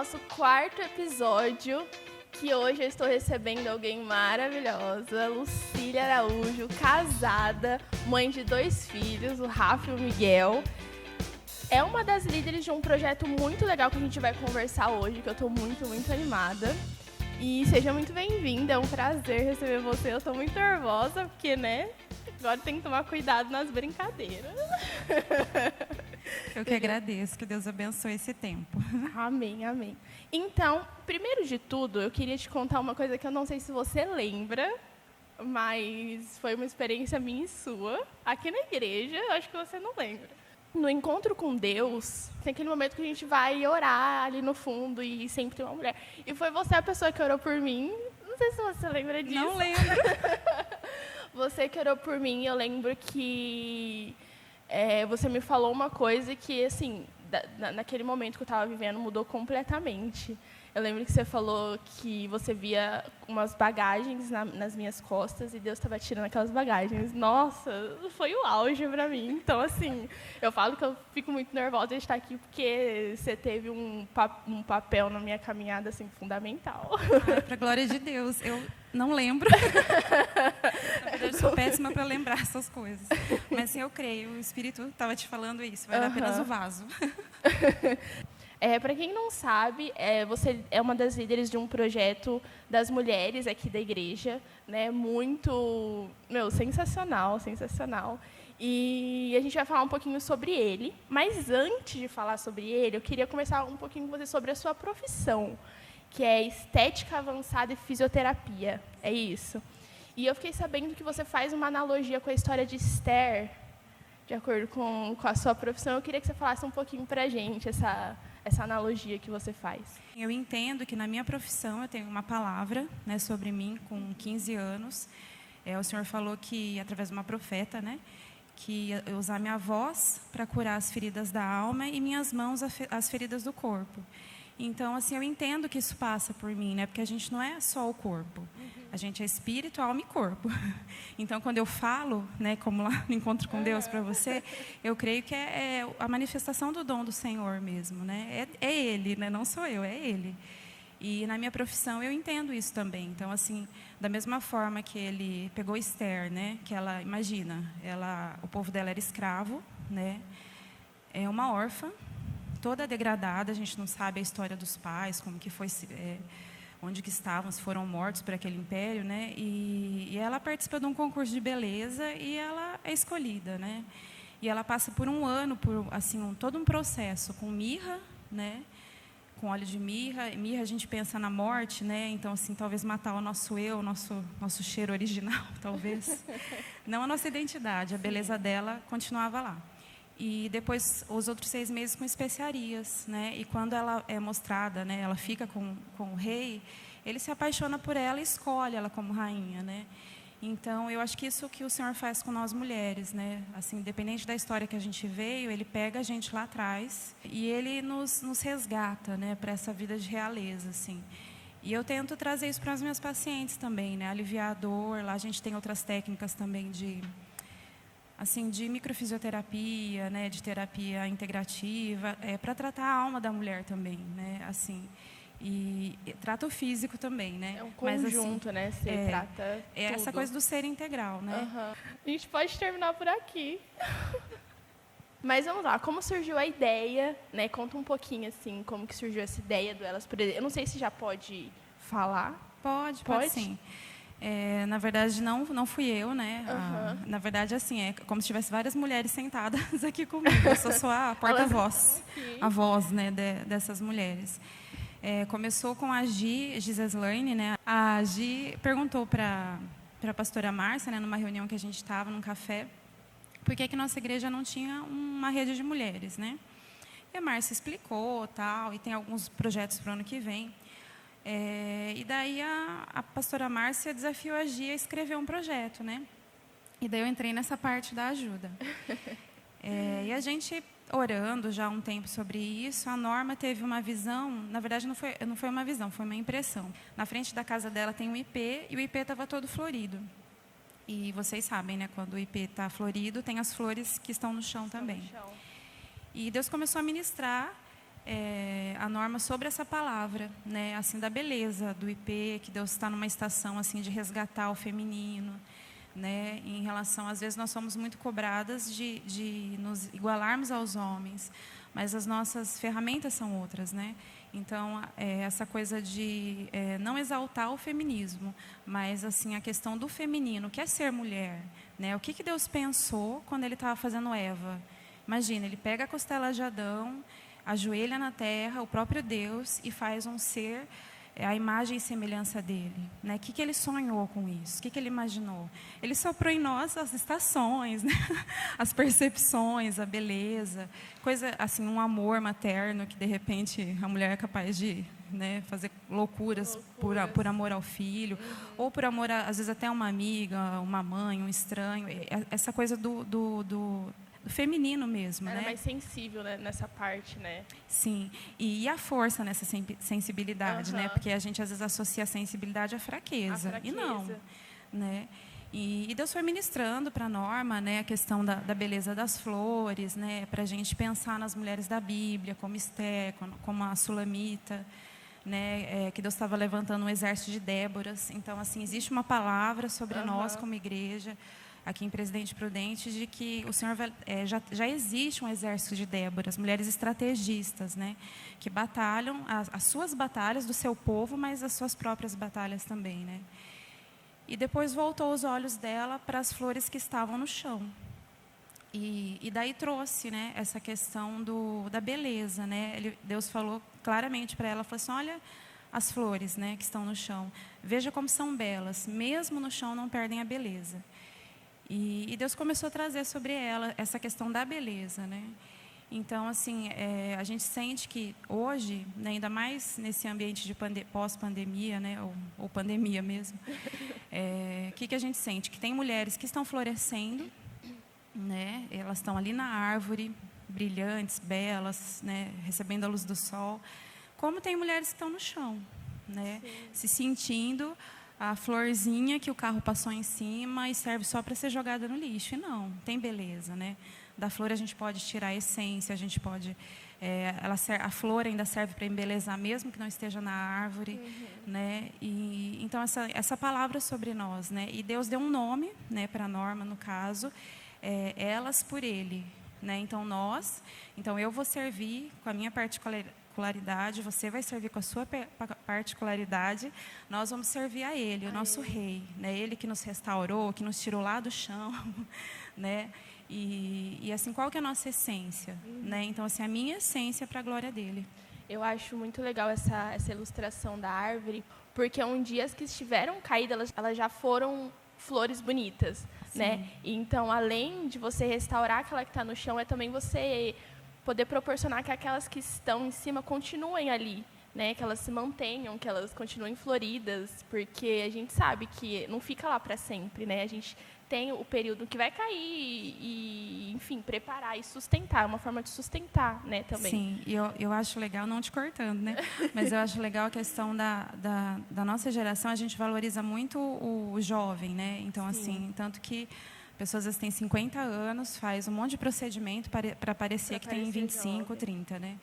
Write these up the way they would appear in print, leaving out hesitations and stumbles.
nosso quarto episódio, que hoje eu estou recebendo alguém maravilhosa, Lucília Araújo, casada, mãe de 2 filhos, o Rafa e o Miguel. É uma das líderes de um projeto muito legal que a gente vai conversar hoje, que eu estou muito, muito animada. E seja muito bem-vinda, é um prazer receber você. Eu estou muito nervosa, porque, né, agora tem que tomar cuidado nas brincadeiras. Eu que agradeço, que Deus abençoe esse tempo. Amém, amém. Então, primeiro de tudo, eu queria te contar uma coisa que eu não sei se você lembra, mas foi uma experiência minha e sua, aqui na igreja, eu acho que você não lembra. No encontro com Deus, tem aquele momento que a gente vai orar ali no fundo e sempre tem uma mulher. E foi você a pessoa que orou por mim. Não sei se você lembra disso. Não lembro. Você que orou por mim, eu lembro que você me falou uma coisa que, assim, naquele momento que eu estava vivendo, mudou completamente. Eu lembro que você falou que você via umas bagagens nas minhas costas e Deus estava tirando aquelas bagagens. Nossa, foi o auge para mim. Então, assim, eu falo que eu fico muito nervosa de estar aqui porque você teve um papel na minha caminhada, assim, fundamental. Para a glória de Deus, eu não lembro. Na verdade, eu sou péssima para lembrar essas coisas. Mas, sim, eu creio, o Espírito estava te falando isso, vai dar apenas o vaso. Para quem não sabe, você é uma das líderes de um projeto das mulheres aqui da igreja, né? Muito, sensacional, sensacional. E a gente vai falar um pouquinho sobre ele. Mas antes de falar sobre ele, eu queria conversar um pouquinho com você sobre a sua profissão, que é estética avançada e fisioterapia. É isso. E eu fiquei sabendo que você faz uma analogia com a história de Esther, de acordo com a sua profissão. Eu queria que você falasse um pouquinho para a gente essa analogia que você faz. Eu entendo que na minha profissão eu tenho uma palavra, né, sobre mim com 15 anos. O Senhor falou que, através de uma profeta, né, que eu usar minha voz para curar as feridas da alma e minhas mãos as feridas do corpo. Então, assim, eu entendo que isso passa por mim, né, porque a gente não é só o corpo. A gente é espírito, alma e corpo. Então, quando eu falo, né, como lá no Encontro com Deus para você, eu creio que é a manifestação do dom do Senhor mesmo, né? É Ele, né? Não sou eu, é Ele. E na minha profissão eu entendo isso também. Então, assim, da mesma forma que Ele pegou Esther, né? Que ela, imagina, o povo dela era escravo, né? É uma órfã, toda degradada. A gente não sabe a história dos pais, como que foi... onde que estavam, se foram mortos por aquele império, né? E ela participa de um concurso de beleza e ela é escolhida, né? E ela passa por um ano, por assim, todo um processo com mirra, né? Com óleo de mirra. Mirra, a gente pensa na morte, né? Então, assim, talvez matar o nosso eu, nosso cheiro original, talvez. Não a nossa identidade, a beleza dela continuava lá. E depois, os outros 6 meses com especiarias, né? E quando ela é mostrada, né? Ela fica com o rei, ele se apaixona por ela e escolhe ela como rainha, né? Então, eu acho que isso que o Senhor faz com nós mulheres, né? Assim, independente da história que a gente veio, Ele pega a gente lá atrás e Ele nos resgata, né? Para essa vida de realeza, assim. E eu tento trazer isso para as minhas pacientes também, né? Aliviar a dor. Lá a gente tem outras técnicas também de microfisioterapia, né, de terapia integrativa, para tratar a alma da mulher também, né, assim, e trata o físico também, né. É um conjunto, mas, assim, né, você trata tudo. Essa coisa do ser integral, né. A gente pode terminar por aqui. Mas vamos lá, como surgiu a ideia, né, conta um pouquinho, assim, como que surgiu essa ideia do Elas por Exemplo. Eu não sei se já pode falar. Pode sim. Na verdade, não fui eu, né? Na verdade, assim, é como se tivesse várias mulheres sentadas aqui comigo. Eu sou só a porta-voz, a voz, né, dessas mulheres. Começou com a Giseslaine, né? A Gi perguntou para a pastora Márcia, né, numa reunião que a gente estava, num café, por que nossa igreja não tinha uma rede de mulheres, né? E a Márcia explicou, tal, e tem alguns projetos para o ano que vem. E daí a pastora Márcia desafiou a Gia a escrever um projeto, né? E daí eu entrei nessa parte da ajuda. E a gente, orando já há um tempo sobre isso, a Norma teve uma visão, na verdade não foi uma visão, foi uma impressão. Na frente da casa dela tem um ipê, e o ipê estava todo florido. E vocês sabem, né? Quando o ipê está florido, tem as flores que estão no chão também. E Deus começou a ministrar a norma sobre essa palavra, né, assim, da beleza do IP, que Deus está numa estação assim de resgatar o feminino, né, em relação, às vezes nós somos muito cobradas de nos igualarmos aos homens, mas as nossas ferramentas são outras, né? Então, essa coisa de não exaltar o feminismo, mas assim a questão do feminino, que é ser mulher, né? O que Deus pensou quando Ele estava fazendo Eva? Imagina, Ele pega a costela de Adão, ajoelha na terra, o próprio Deus, e faz um ser a imagem e semelhança dele, né? O que Ele sonhou com isso? O que Ele imaginou? Ele soprou em nós as estações, né? As percepções, a beleza, coisa assim, um amor materno que de repente a mulher é capaz de, né, fazer loucuras por amor ao filho, ou por amor às vezes até a uma amiga, uma mãe, um estranho. Essa coisa do feminino mesmo, Era né? mais sensível, né, nessa parte, né? Sim, e a força nessa sensibilidade, né? Porque a gente às vezes associa a sensibilidade à fraqueza, e não, né? E Deus foi ministrando para a Norma, né, a questão da beleza das flores, né, para a gente pensar nas mulheres da Bíblia, como Esté, como a Sulamita, né, que Deus estava levantando um exército de Déboras. Então, assim, existe uma palavra sobre nós como igreja, aqui em Presidente Prudente, de que o Senhor já existe um exército de Déboras, mulheres estrategistas, né, que batalham as suas batalhas do seu povo, mas as suas próprias batalhas também, né. E depois voltou os olhos dela para as flores que estavam no chão. E daí trouxe, né, essa questão da beleza, né. Deus falou claramente para ela, falou assim, olha as flores, né, que estão no chão, veja como são belas, mesmo no chão não perdem a beleza. E Deus começou a trazer sobre ela essa questão da beleza, né? Então, assim, a gente sente que hoje, né, ainda mais nesse ambiente de pós-pandemia, né, ou pandemia mesmo, que a gente sente? Que tem mulheres que estão florescendo, né? Elas estão ali na árvore, brilhantes, belas, né, recebendo a luz do sol, como tem mulheres que estão no chão, né, se sentindo a florzinha que o carro passou em cima e serve só para ser jogada no lixo. E não, tem beleza, né? Da flor a gente pode tirar a essência, a gente pode... a flor ainda serve para embelezar, mesmo que não esteja na árvore, né? E, então, essa palavra sobre nós, né? E Deus deu um nome, né, para a Norma, no caso, elas por Ele, né? Então eu vou servir com a minha particularidade, você vai servir com a sua particularidade, nós vamos servir a Ele, o nosso Rei, né? Ele que nos restaurou, que nos tirou lá do chão, né? E assim, qual que é a nossa essência, né? Então, assim, a minha essência é para a glória dele. Eu acho muito legal essa ilustração da árvore, porque um dia as que estiveram caídas, elas já foram flores bonitas, né? Então, além de você restaurar aquela que está no chão, é também você poder proporcionar que aquelas que estão em cima continuem ali, né? Que elas se mantenham, que elas continuem floridas, porque a gente sabe que não fica lá para sempre, né? A gente tem o período que vai cair e, enfim, preparar e sustentar, é uma forma de sustentar, né, também. Sim, e eu acho legal, não te cortando, né? Mas eu acho legal a questão da nossa geração, a gente valoriza muito o jovem, né? Então, assim, tanto que pessoas às vezes têm 50 anos, faz um monte de procedimento para parecer que tem 25, jovem. 30, né?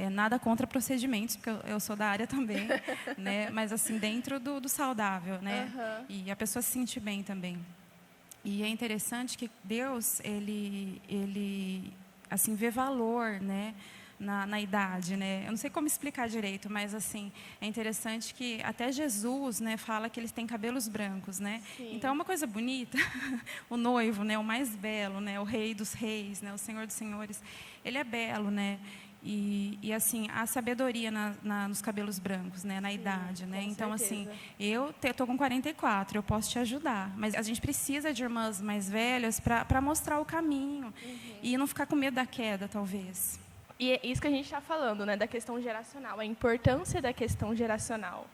Nada contra procedimentos, porque eu sou da área também, né? Mas, assim, dentro do saudável, né? E a pessoa se sentir bem também. E é interessante que Deus, ele assim, vê valor, né, na idade, né? Eu não sei como explicar direito, mas assim, é interessante que até Jesus, né, fala que eles têm cabelos brancos, né? Então é uma coisa bonita. O noivo, né, o mais belo, né, o rei dos reis, né, o Senhor dos senhores, ele é belo, né? E assim, a sabedoria nos cabelos brancos, né, na idade, né? Então, certeza. Assim, eu estou com 44, eu posso te ajudar, mas a gente precisa de irmãs mais velhas para mostrar o caminho e não ficar com medo da queda, talvez. E é isso que a gente está falando, né, da questão geracional, a importância da questão geracional.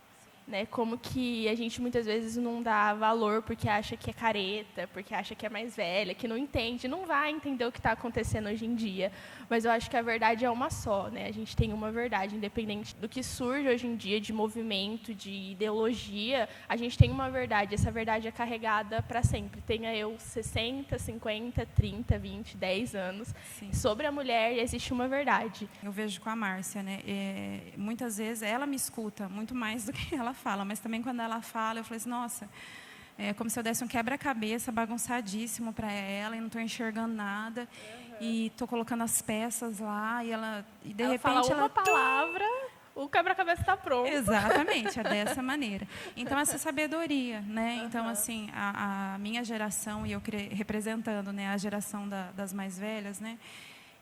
né? Como que a gente muitas vezes não dá valor porque acha que é careta, porque acha que é mais velha, que não entende, não vai entender o que está acontecendo hoje em dia. Mas eu acho que a verdade é uma só, né? A gente tem uma verdade, independente do que surge hoje em dia de movimento, de ideologia, a gente tem uma verdade. Essa verdade é carregada para sempre. Tenha eu 60, 50, 30, 20, 10 anos. Sim. Sobre a mulher existe uma verdade. Eu vejo com a Márcia, né? Muitas vezes ela me escuta muito mais do que ela fala, mas também quando ela fala, eu falei assim, nossa, é como se eu desse um quebra-cabeça bagunçadíssimo para ela e não estou enxergando nada. E estou colocando as peças lá e de repente fala uma palavra, o quebra-cabeça está pronto. Exatamente, é dessa maneira. Então, essa sabedoria, né? Então, assim, a minha geração, e eu representando, né, a geração das mais velhas, né?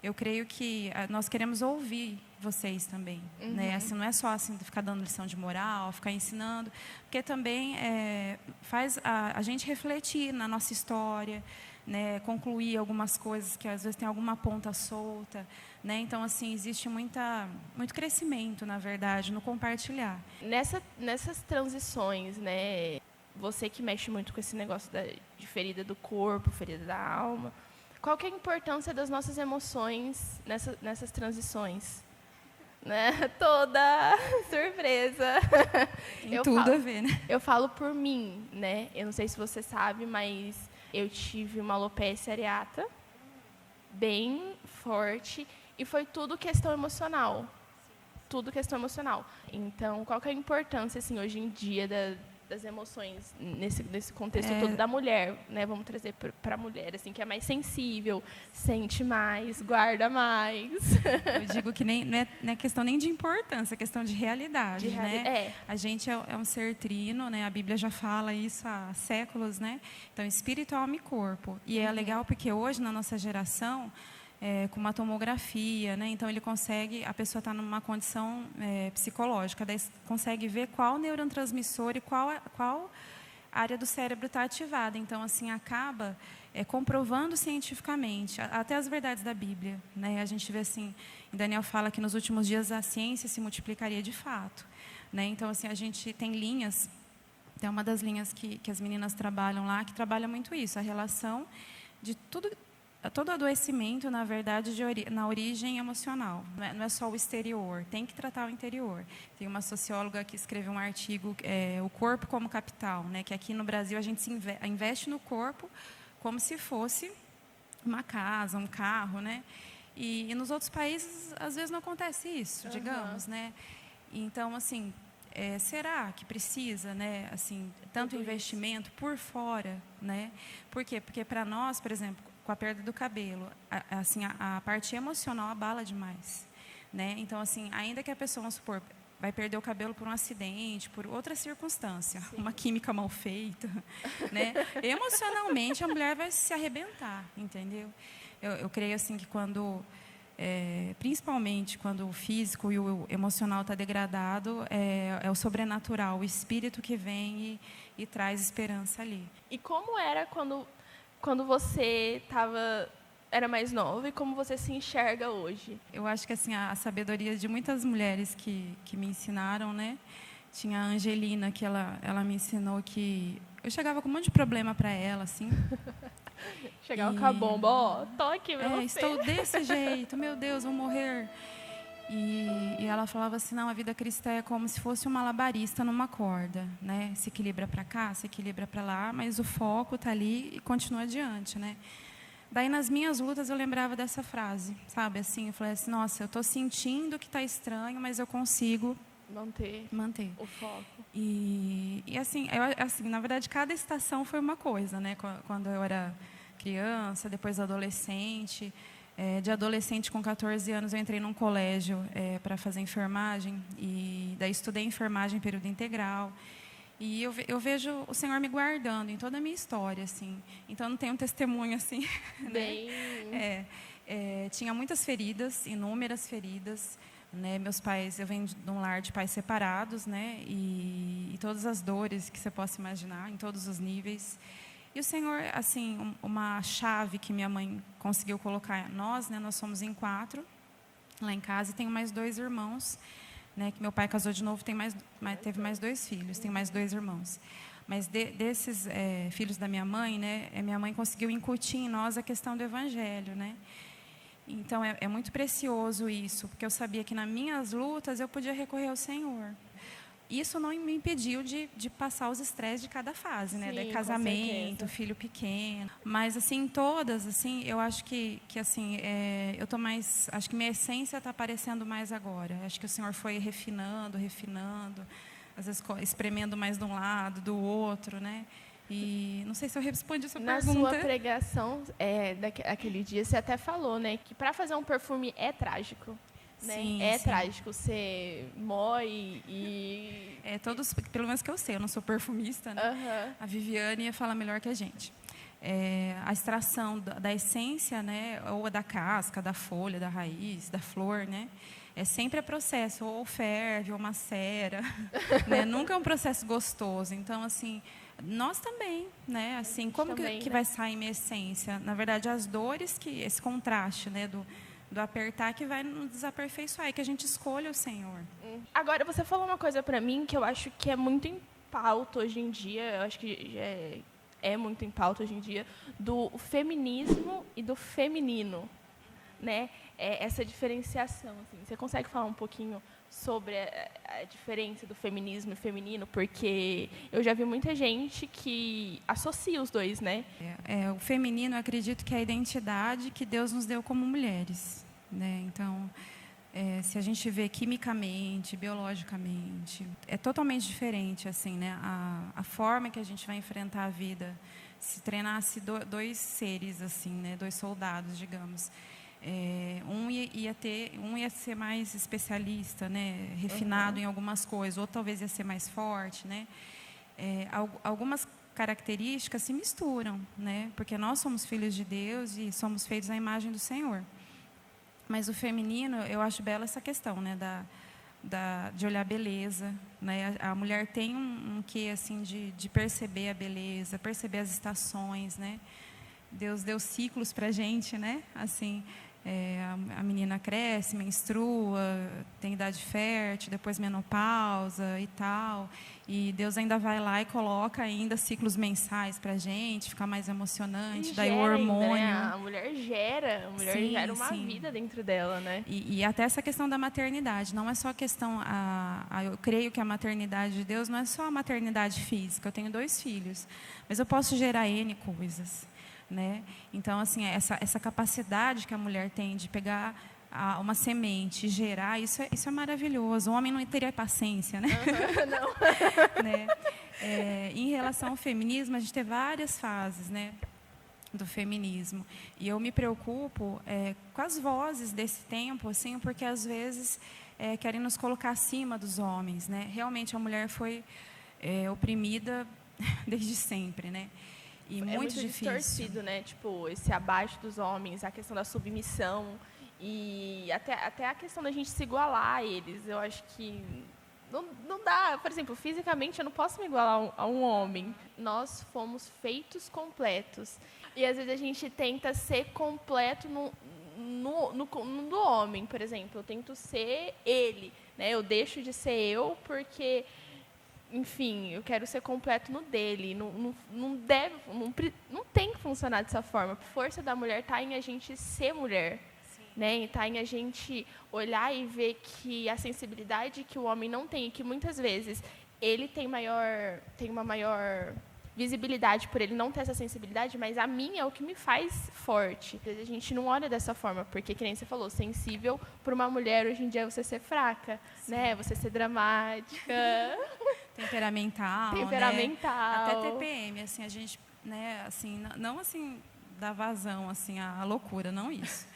Eu creio que nós queremos ouvir vocês também, né? Assim, não é só assim ficar dando lição de moral, ficar ensinando, porque também faz a gente refletir na nossa história, né? Concluir algumas coisas que às vezes tem alguma ponta solta, né? Então, assim, existe muito crescimento, na verdade, no compartilhar. Nessas transições, né? Você que mexe muito com esse negócio de ferida do corpo, ferida da alma, qual que é a importância das nossas emoções nessas transições? Né? Toda surpresa. Tem tudo a ver, né? Eu falo por mim, né? Eu não sei se você sabe, mas eu tive uma alopecia areata bem forte e foi tudo questão emocional. Tudo questão emocional. Então, qual que é a importância, assim, hoje em dia das emoções nesse contexto todo da mulher, né? Vamos trazer para a mulher, assim, que é mais sensível, sente mais, guarda mais. Eu digo que não é questão nem de importância, é questão de realidade, né? A gente é um ser trino, né? A Bíblia já fala isso há séculos, né? Então, espírito, alma e corpo. E é legal porque hoje, na nossa geração, com uma tomografia, né? Então a pessoa está numa condição psicológica, daí consegue ver qual neurotransmissor e qual área do cérebro está ativada. Então, assim, acaba comprovando cientificamente até as verdades da Bíblia, né? A gente vê assim, Daniel fala que nos últimos dias a ciência se multiplicaria de fato, né? Então, assim, a gente tem linhas, tem uma das linhas que as meninas trabalham lá, que trabalha muito isso, a relação de todo adoecimento, na verdade, na origem emocional. Não é só o exterior, tem que tratar o interior. Tem uma socióloga que escreveu um artigo, O Corpo como Capital, né, que aqui no Brasil a gente investe no corpo como se fosse uma casa, um carro, né? E nos outros países, às vezes, não acontece isso, digamos, né? Então, assim, será que precisa, né, assim, tanto investimento por fora, né? Por quê? Porque para nós, por exemplo, com a perda do cabelo, assim, a parte emocional abala demais, né? Então, assim, ainda que a pessoa, vamos supor, vai perder o cabelo por um acidente, por outra circunstância, uma química mal feita, né? Emocionalmente, a mulher vai se arrebentar, entendeu? Eu creio, assim, que principalmente quando o físico e o emocional está degradado, é o sobrenatural, o espírito que vem e traz esperança ali. E como era quando você era mais nova e como você se enxerga hoje? Eu acho que assim a sabedoria de muitas mulheres que me ensinaram, né? Tinha a Angelina, que ela me ensinou que eu chegava com um monte de problema para ela, assim. Chegava com a bomba, ó, tô aqui pra você. Estou desse jeito, meu Deus, vou morrer. E ela falava assim, não, a vida cristã é como se fosse um malabarista numa corda, né? Se equilibra para cá, se equilibra para lá, mas o foco está ali e continua adiante, né? Daí, nas minhas lutas, eu lembrava dessa frase, sabe? Assim, eu falei assim, nossa, eu estou sentindo que está estranho, mas eu consigo manter o foco. E assim, na verdade, cada estação foi uma coisa, né? Quando eu era criança, depois adolescente. De adolescente, com 14 anos, eu entrei num colégio para fazer enfermagem. E daí estudei enfermagem em período integral. E eu vejo o Senhor me guardando em toda a minha história, assim. Então, não tenho um testemunho, assim. Bem... tinha muitas feridas, inúmeras feridas. Né? Meus pais, eu venho de um lar de pais separados, né? E todas as dores que você possa imaginar, em todos os níveis. E o Senhor, assim, uma chave que minha mãe conseguiu colocar nós, né? Nós somos em 4 lá em casa e tenho mais 2 irmãos, né? Que meu pai casou de novo, teve mais 2 filhos, tem mais 2 irmãos. Mas desses filhos da minha mãe, né? Minha mãe conseguiu incutir em nós a questão do evangelho, né? Então, é muito precioso isso, porque eu sabia que nas minhas lutas eu podia recorrer ao Senhor. Isso não me impediu de passar os estresses de cada fase, né? Sim, de casamento, filho pequeno. Mas, assim, em todas, assim, eu acho que assim, eu tô mais... Acho que minha essência está aparecendo mais agora. Acho que o Senhor foi refinando, às vezes espremendo mais de um lado, do outro, né? E não sei se eu respondi a sua pergunta. Na sua pregação, daquele dia, você até falou, né? Que para fazer um perfume é trágico. Né? Sim, é sim. trágico, você moe e... pelo menos que eu sei, eu não sou perfumista, né? Uhum. A Viviane ia falar melhor que a gente. A extração da essência, né? Ou da casca, da folha, da raiz, da flor, né? Sempre processo, ou ferve, ou macera, né? Nunca é um processo gostoso. Então, assim, nós também, né? Assim, como também, que né? vai sair minha essência? Na verdade, as dores, esse contraste, né? Do apertar que vai nos desaperfeiçoar, e que a gente escolha o Senhor. Agora, você falou uma coisa para mim que eu acho que é muito em pauta hoje em dia, eu acho que é muito em pauta hoje em dia, do feminismo e do feminino, né? Essa diferenciação, assim. Você consegue falar um pouquinho sobre a diferença do feminismo e feminino? Porque eu já vi muita gente que associa os dois, né? O feminino, eu acredito que é a identidade que Deus nos deu como mulheres, né? Então, se a gente vê quimicamente, biologicamente, é totalmente diferente, assim, né? A forma que a gente vai enfrentar a vida. Se treinasse 2 seres, assim, né? 2 soldados, digamos. Um ia ser mais especialista, né? Refinado em algumas coisas, outro talvez ia ser mais forte, né? Algumas características se misturam, né? Porque nós somos filhos de Deus e somos feitos à imagem do Senhor. Mas o feminino, eu acho bela essa questão, né? De olhar a beleza, né? A mulher tem um quê assim de perceber a beleza, perceber as estações, né? Deus deu ciclos para a gente, né? Assim, a menina cresce, menstrua, tem idade fértil, depois menopausa e tal. E Deus ainda vai lá e coloca ainda ciclos mensais para a gente, ficar mais emocionante. Daí o hormônio. Ainda, né? A mulher gera uma vida dentro dela, né? E até essa questão da maternidade. Não é só a questão... eu creio que a maternidade de Deus não é só a maternidade física. Eu tenho 2 filhos. Mas eu posso gerar N coisas. Né? Então, assim, essa capacidade que a mulher tem de pegar uma semente e gerar, isso é maravilhoso. O homem não teria paciência, né? Não. Né? Em relação ao feminismo, a gente tem várias fases, né, do feminismo. E eu me preocupo com as vozes desse tempo, assim, porque às vezes querem nos colocar acima dos homens, né? Realmente a mulher foi oprimida desde sempre, né? E muito difícil. Distorcido, né? Tipo, esse abaixo dos homens, a questão da submissão e até a questão da gente se igualar a eles. Eu acho que não dá. Por exemplo, fisicamente eu não posso me igualar a um homem. Nós fomos feitos completos. E às vezes a gente tenta ser completo no do homem, por exemplo. Eu tento ser ele, né? Eu deixo de ser eu porque... Enfim, eu quero ser completo no dele. Não tem que funcionar dessa forma. A força da mulher está em a gente ser mulher. Né? Está em a gente olhar e ver que a sensibilidade que o homem não tem, e que muitas vezes ele tem uma maior visibilidade por ele não ter essa sensibilidade, mas a minha é o que me faz forte. A gente não olha dessa forma, porque, que nem você falou, sensível para uma mulher hoje em dia é você ser fraca, né? Você ser dramática. Temperamental, né? Até TPM, assim, a gente, né, assim, não assim dar vazão assim à loucura, não isso.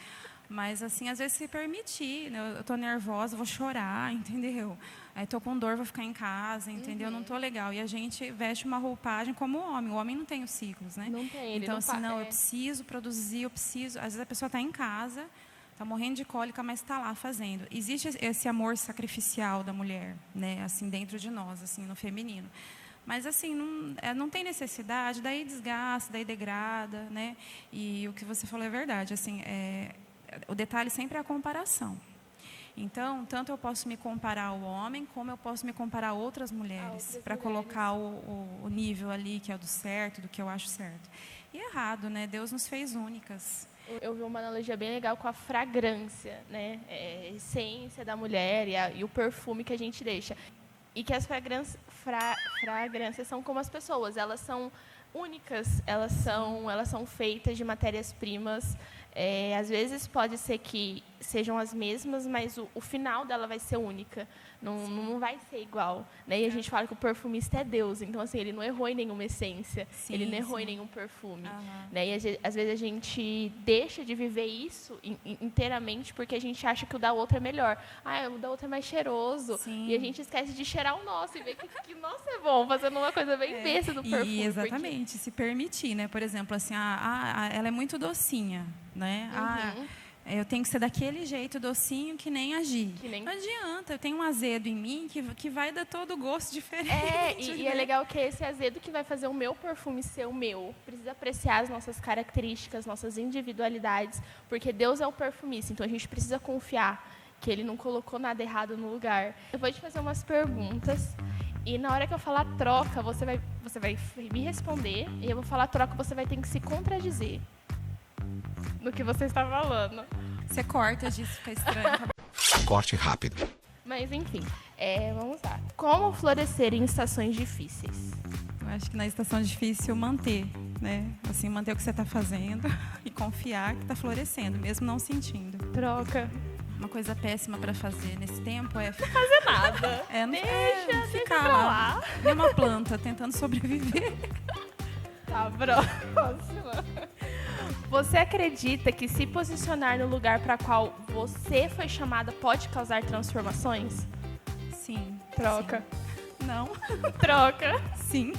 Mas assim, às vezes se permitir, né? Eu tô nervosa, vou chorar, entendeu? Aí tô com dor, vou ficar em casa, entendeu? Não tô legal. E a gente veste uma roupagem como o homem. O homem não tem os ciclos, né? Não tem, então assim, eu preciso produzir, às vezes a pessoa está em casa, está morrendo de cólica, mas está lá fazendo. Existe esse amor sacrificial da mulher, né? Assim, dentro de nós, assim, no feminino. Mas, assim, não tem necessidade, daí desgasta, daí degrada, né? E o que você falou é verdade, assim, o detalhe sempre é a comparação. Então, tanto eu posso me comparar ao homem, como eu posso me comparar a outras mulheres, para colocar o nível ali, que é o do certo, do que eu acho certo. E errado, né? Deus nos fez únicas. Eu vi uma analogia bem legal com a fragrância, né? A essência da mulher e o perfume que a gente deixa. E que as fragrâncias são como as pessoas, elas são únicas, elas são feitas de matérias-primas. Às vezes pode ser que sejam as mesmas, mas o final dela vai ser única, não vai ser igual, né? E a gente fala que o perfumista é Deus, então assim, ele não errou em nenhuma essência, ele não errou em nenhum perfume, né? E às vezes a gente deixa de viver isso inteiramente porque a gente acha que o da outra é melhor. O da outra é mais cheiroso. Sim. E a gente esquece de cheirar o nosso e ver que nosso é bom, fazendo uma coisa bem besta do perfume. E exatamente, se permitir, né? Por exemplo, assim, ela é muito docinha, né? Eu tenho que ser daquele jeito docinho que nem a Gi. Não adianta, eu tenho um azedo em mim que vai dar todo o gosto diferente. E é legal que é esse azedo que vai fazer o meu perfume ser o meu. Precisa apreciar as nossas características, nossas individualidades, porque Deus é o perfumista, então a gente precisa confiar que Ele não colocou nada errado no lugar. Eu vou te fazer umas perguntas e na hora que eu falar troca, você vai me responder e eu vou falar troca, você vai ter que se contradizer no que você está falando. Você corta, disso fica estranho. Corte rápido. Mas, enfim, vamos lá. Como florescer em estações difíceis? Eu acho que na estação difícil manter, né? Assim, manter o que você está fazendo e confiar que está florescendo, mesmo não sentindo. Troca. Uma coisa péssima para fazer nesse tempo é não fazer nada. Deixa ficar lá. Nem uma planta tentando sobreviver. Tá, próxima. Você acredita que se posicionar no lugar para qual você foi chamada pode causar transformações? Sim. Troca. Sim. Não. Troca. Sim.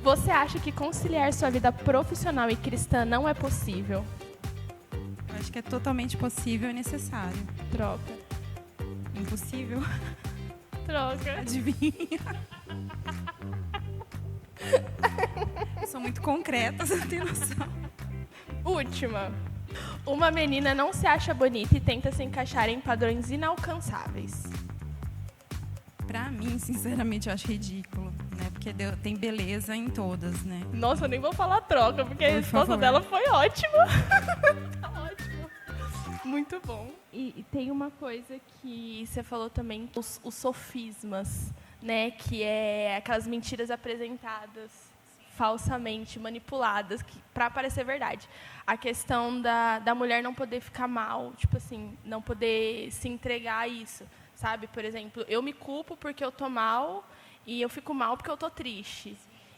Você acha que conciliar sua vida profissional e cristã não é possível? Eu acho que é totalmente possível e necessário. Troca. Impossível? Troca. Adivinha? Eu sou muito concreta, você não tem noção. Última. Uma menina não se acha bonita e tenta se encaixar em padrões inalcançáveis. Pra mim, sinceramente, eu acho ridículo, né? Porque tem beleza em todas, né? Nossa, eu nem vou falar troca, porque a resposta dela foi ótima. Tá ótimo. Muito bom. E tem uma coisa que você falou também, os sofismas, né? Que é aquelas mentiras apresentadas falsamente, manipuladas, para parecer verdade. A questão da mulher não poder ficar mal, tipo assim, não poder se entregar a isso, sabe? Por exemplo, eu me culpo porque eu tô mal e eu fico mal porque eu tô triste.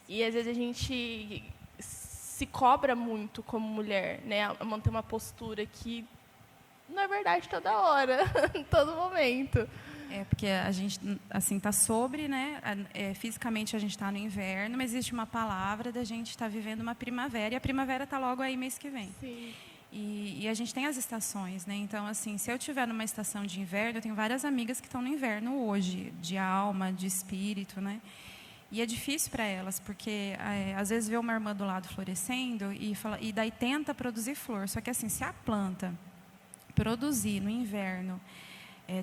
E às vezes a gente se cobra muito como mulher, né? A manter uma postura que não é verdade toda hora, em todo momento. Porque a gente, assim, está sobre, né? Fisicamente a gente está no inverno, mas existe uma palavra da gente estar vivendo uma primavera, e a primavera está logo aí mês que vem. Sim. E a gente tem as estações, né? Então, assim, se eu estiver numa estação de inverno, eu tenho várias amigas que estão no inverno hoje, de alma, de espírito, né? E é difícil para elas, porque às vezes vê uma irmã do lado florescendo e daí tenta produzir flor. Só que, assim, se a planta produzir no inverno,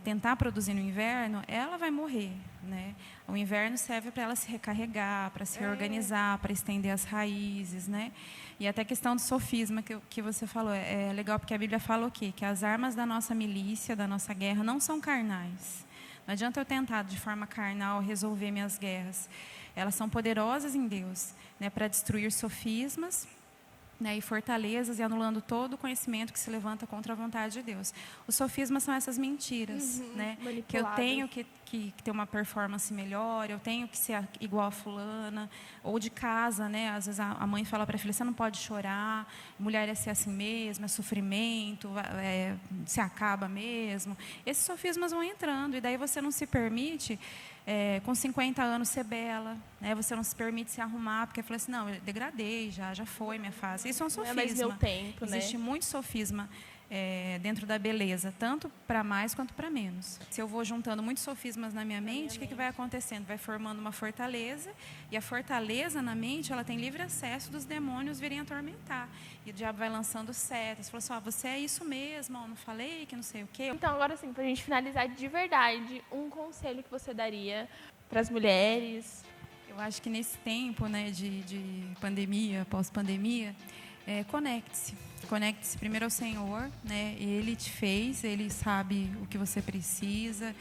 tentar produzir no inverno, ela vai morrer, né? O inverno serve para ela se recarregar, para se reorganizar, para estender as raízes, né? E até a questão do sofisma que você falou, é legal porque a Bíblia fala o quê? Que as armas da nossa milícia, da nossa guerra, não são carnais. Não adianta eu tentar, de forma carnal, resolver minhas guerras. Elas são poderosas em Deus, né? Para destruir sofismas, né, e fortalezas, e anulando todo o conhecimento que se levanta contra a vontade de Deus. Os sofismas são essas mentiras, né, que eu tenho que ter uma performance melhor, eu tenho que ser igual a fulana, ou de casa, né, às vezes a mãe fala para a filha, você não pode chorar, mulher é ser assim mesmo, é sofrimento, se acaba mesmo. Esses sofismas vão entrando, e daí você não se permite, com 50 anos, ser bela, né? Você não se permite se arrumar, porque fala assim, não, eu degradei, já foi minha fase. Isso é um sofisma. Não é mais meu tempo, Existe muito sofisma dentro da beleza, tanto para mais quanto para menos. Se eu vou juntando muitos sofismas na minha mente, o que vai acontecendo? Vai formando uma fortaleza, e a fortaleza na mente, ela tem livre acesso dos demônios virem atormentar. E o diabo vai lançando setas, falou assim, você é isso mesmo, não falei que não sei o quê. Então, agora sim, para a gente finalizar de verdade, um conselho que você daria para as mulheres? Eu acho que nesse tempo, né, de pandemia, pós-pandemia, conecte-se. Conecte-se primeiro ao Senhor, né? Ele te fez, Ele sabe o que você precisa,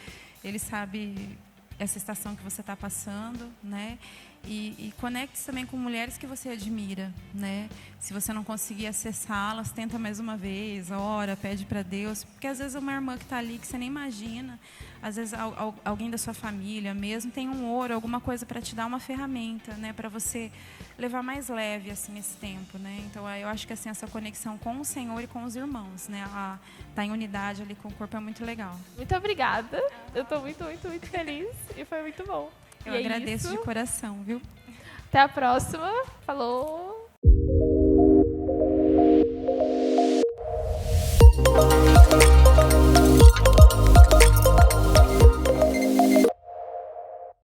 Ele sabe essa estação que você está passando, né? E conecte-se também com mulheres que você admira, né? Se você não conseguir acessá-las, tenta mais uma vez, ora, pede para Deus, porque às vezes uma irmã que está ali que você nem imagina, às vezes alguém da sua família mesmo tem um ouro, alguma coisa para te dar uma ferramenta, né? Para você levar mais leve assim esse tempo, né? Então eu acho que assim essa conexão com o Senhor e com os irmãos, né? Tá em unidade ali com o corpo é muito legal. Muito obrigada. Eu estou muito, muito, muito feliz e foi muito bom. Eu agradeço de coração, viu? Até a próxima. Falou!